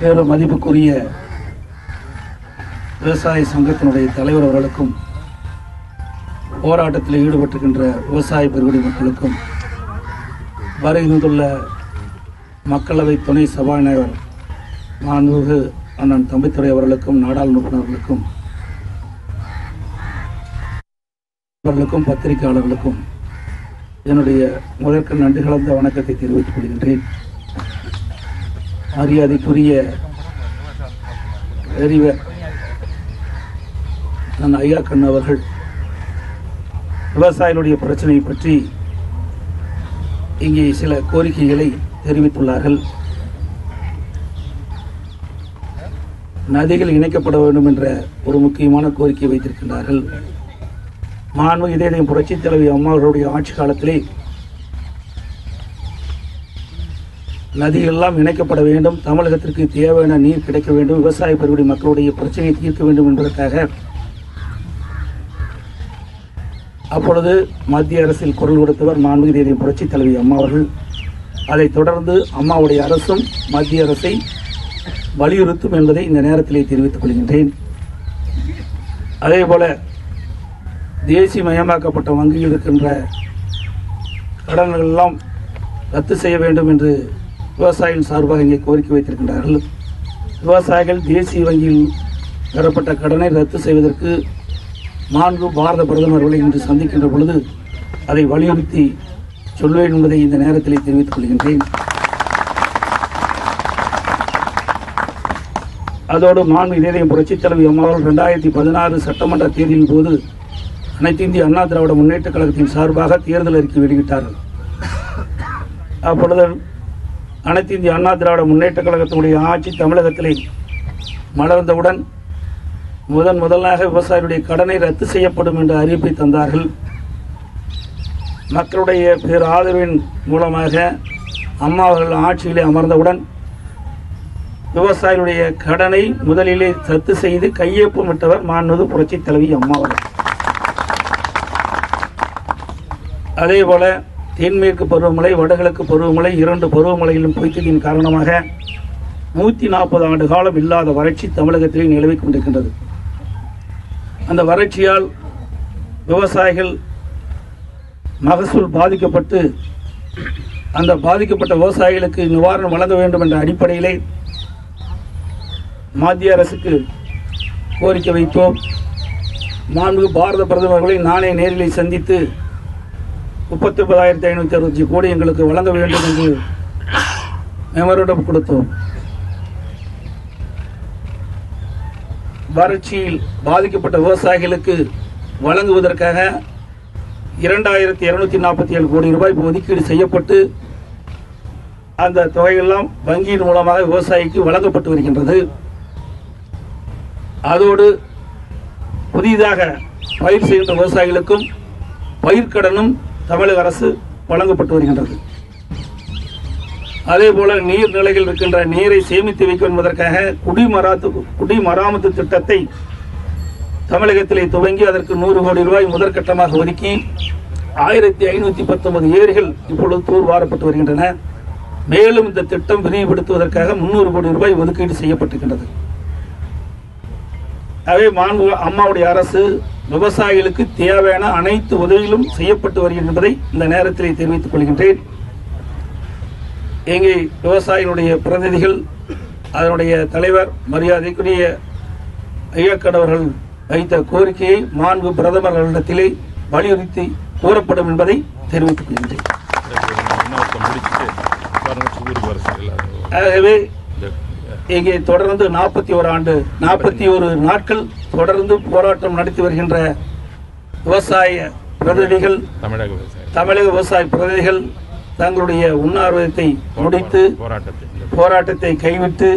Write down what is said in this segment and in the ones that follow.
பெரும் மதிப்புக்குரிய விவசாய சங்கத்தினுடைய தலைவர் அவர்களுக்கும், போராட்டத்தில் ஈடுபட்டிருக்கின்ற விவசாய பெருங்குடி மக்களுக்கும், வருகின்றுள்ள மக்களவை துணை சபாநாயகர் மாண்புமிகு அண்ணன் தம்பித்துரை அவர்களுக்கும், நாடாளுமன்ற அவர்களுக்கும், பத்திரிகையாளர்களுக்கும் என்னுடைய முதற்க நன்றி கலந்த வணக்கத்தை தெரிவித்துக் கொள்கின்றேன். மரியாதைக்குரிய அறிவர் நான் ஐயா கண்ணு அவர்கள் விவசாயிகளுடைய பிரச்சனையை பற்றி இங்கே சில கோரிக்கைகளை தெரிவித்துள்ளார்கள். நதிகள் இணைக்கப்பட வேண்டும் என்ற ஒரு முக்கியமான கோரிக்கை வைத்திருக்கின்றார்கள். மாண்புமிகு இதயம் புரட்சித் தலைவி அம்மா அவர்களுடைய ஆட்சி காலத்திலே நதிகளெல்லாம் இணைக்கப்பட வேண்டும், தமிழகத்திற்கு தேவையான நீர் கிடைக்க வேண்டும், விவசாய பெருங்குடி மக்களுடைய பிரச்சனையை தீர்க்க வேண்டும் என்பதற்காக அப்பொழுது மத்திய அரசில் குரல் கொடுத்தவர் மாண்புமிகு இதயம் புரட்சித் தலைவி அம்மா அவர்கள். அதைத் தொடர்ந்து அம்மாவுடைய அரசும் மத்திய அரசை வலியுறுத்தும் என்பதை இந்த நேரத்திலே தெரிவித்துக் கொள்கின்றேன். அதேபோல தேசியமயமாக்கப்பட்ட வங்கியில் இருக்கின்ற கடன்கள் எல்லாம் ரத்து செய்ய வேண்டும் என்று விவசாயிகள் சார்பாக இங்கே கோரிக்கை வைத்திருக்கின்றார்கள். விவசாயிகள் தேசிய வங்கியில் பெறப்பட்ட கடனை ரத்து செய்வதற்கு மாண்பு பாரத பிரதமர் அவர்களை இன்று சந்திக்கின்ற பொழுது அதை வலியுறுத்தி சொல்வேன் என்பதை இந்த நேரத்திலே தெரிவித்துக் கொள்கின்றேன். அதோடு மாண்பு இதயம் புரட்சித் தலைவி அம்மா அவர்கள் 2016 சட்டமன்ற தேர்தலின் போது அனைத்து இந்திய அண்ணா திராவிட முன்னேற்ற கழகத்தின் சார்பாக தேர்தல் அறிக்கை வெளியிட்டார்கள். அப்பொழுது அனைத்து இந்திய அண்ணா திராவிட முன்னேற்ற கழகத்தினுடைய ஆட்சி தமிழகத்திலே மலர்ந்தவுடன் முதலாக விவசாயிகளுடைய கடனை ரத்து செய்யப்படும் என்ற அறிவிப்பை தந்தார்கள். மக்களுடைய பேர் ஆதரவின் மூலமாக அம்மா அவர்கள் ஆட்சியிலே அமர்ந்தவுடன் விவசாயிகளுடைய கடனை முதலிலே ரத்து செய்து கையொப்பமிட்டவர் மாண்புமிகு புரட்சித் தலைவி அம்மா அவர்கள். அதேபோல தென்மேற்கு பருவமழை, வடகிழக்கு பருவமழை, 2 பருவமழையிலும் பொய்த்ததின் காரணமாக 140 ஆண்டு காலம் இல்லாத வறட்சி தமிழகத்திலே நிலவிக் கொண்டிருக்கின்றது. அந்த வறட்சியால் விவசாயிகள் மகசூல் பாதிக்கப்பட்டு அந்த பாதிக்கப்பட்ட விவசாயிகளுக்கு நிவாரணம் வழங்க வேண்டும் என்ற அடிப்படையிலே மத்திய அரசுக்கு கோரிக்கை வைத்தோம். மாண்புமிகு பாரத பிரதமர்களை நானே நேரிலே சந்தித்து 39,565 கோடி எங்களுக்கு வழங்க வேண்டும் என்று மெமரண்டம் கொடுத்தோம். வறட்சியில் பாதிக்கப்பட்ட விவசாயிகளுக்கு வழங்குவதற்காக 2,247 கோடி ரூபாய் ஒதுக்கீடு செய்யப்பட்டு அந்த தொகையெல்லாம் வங்கியின் மூலமாக விவசாயிக்கு வழங்கப்பட்டு வருகின்றது. அதோடு புதிதாக பயிர் செய்கின்ற விவசாயிகளுக்கும் பயிர்க்கடனும் தமிழக அரசு வழங்கப்பட்டு வருகின்றது. அதேபோல நீர்நிலைகள் இருக்கின்ற நீரை சேமித்து வைக்கும் என்பதற்காக குடிமராமத்து திட்டத்தை தமிழகத்திலே துவங்கி அதற்கு 100 கோடி ரூபாய் முதற்கட்டமாக ஒதுக்கி 1519 ஏரிகள் இப்பொழுது தூர்வாரப்பட்டு வருகின்றன. மேலும் இந்த திட்டம் விரிவுபடுத்துவதற்காக 300 கோடி ரூபாய் ஒதுக்கீடு செய்யப்பட்டிருக்கின்றது. ஆகவே அம்மாவுடைய அரசு விவசாயிகளுக்கு தேவையான அனைத்து உதவிகளும் செய்யப்பட்டு வருகிறது என்பதை இந்த நேரத்திலே தெரிவித்துக் கொள்கின்றேன். இங்கே விவசாயிகளுடைய பிரதிநிதிகள், அதனுடைய தலைவர் மரியாதைக்குரிய ஐயக்கன் அவர்கள் வைத்த கோரிக்கையை மாண்பு பிரதமர் அவர்களிடத்திலே வலியுறுத்தி கூறப்படும் என்பதை தெரிவித்துக் கொள்கின்றேன். ஆகவே இங்கே தொடர்ந்து 41 நாட்கள் தொடர்ந்து போராட்டம் நடத்தி வருகின்ற விவசாய பிரதிநிதிகள், தமிழக விவசாய பிரதிநிதிகள் தங்களுடைய உண்ணாவிரதத்தை முடித்து போராட்டத்தை கைவிட்டு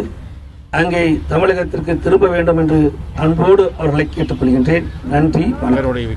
அங்கே தமிழகத்திற்கு திரும்ப வேண்டும் என்று அன்போடு அவர்களை கேட்டுக்கொள்கின்றேன். நன்றி, வணக்கம்.